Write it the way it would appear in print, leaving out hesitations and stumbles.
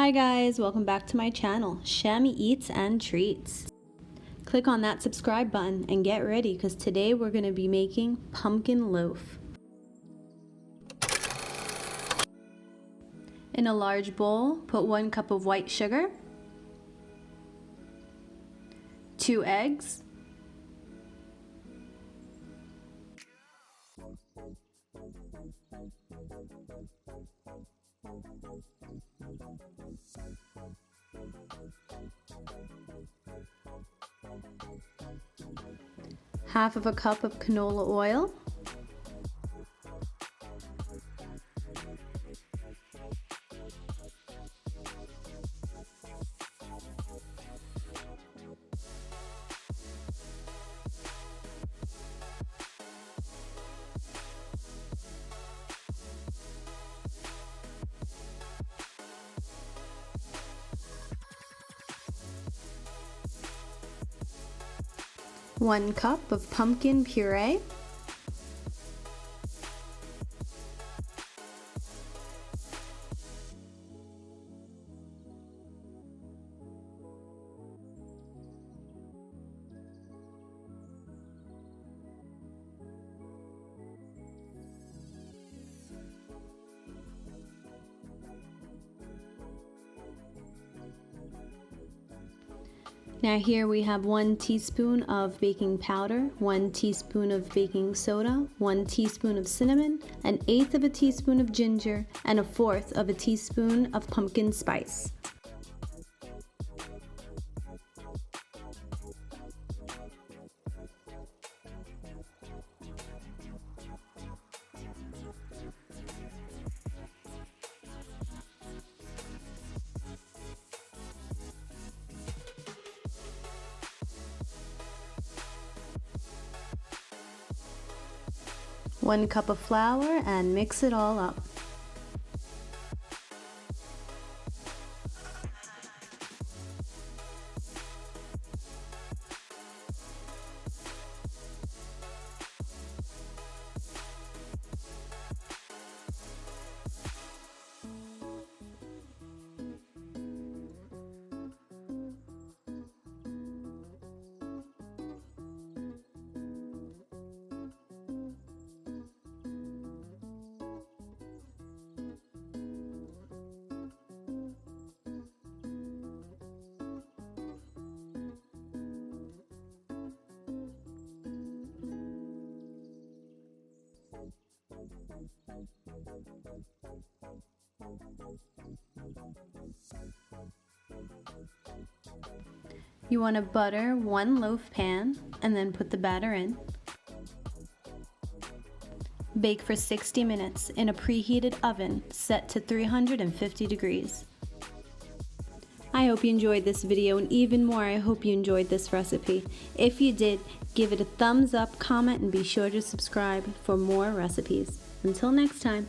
Hi guys, welcome back to my channel, Shami Eats and Treats. Click on that subscribe button and get ready because today we're going to be making pumpkin loaf. In a large bowl, put 1 cup of white sugar, 2 eggs, half of a cup of canola oil, one cup of pumpkin puree, Now here we have 1 teaspoon of baking powder, 1 teaspoon of baking soda, 1 teaspoon of cinnamon, 1/8 of a teaspoon of ginger, and 1/4 of a teaspoon of pumpkin spice. One cup of flour and mix it all up. You want to butter 1 loaf pan and then put the batter in. Bake for 60 minutes in a preheated oven set to 350 degrees. I hope you enjoyed this video, and even more, I hope you enjoyed this recipe. If you did, give it a thumbs up, comment, and be sure to subscribe for more recipes. Until next time.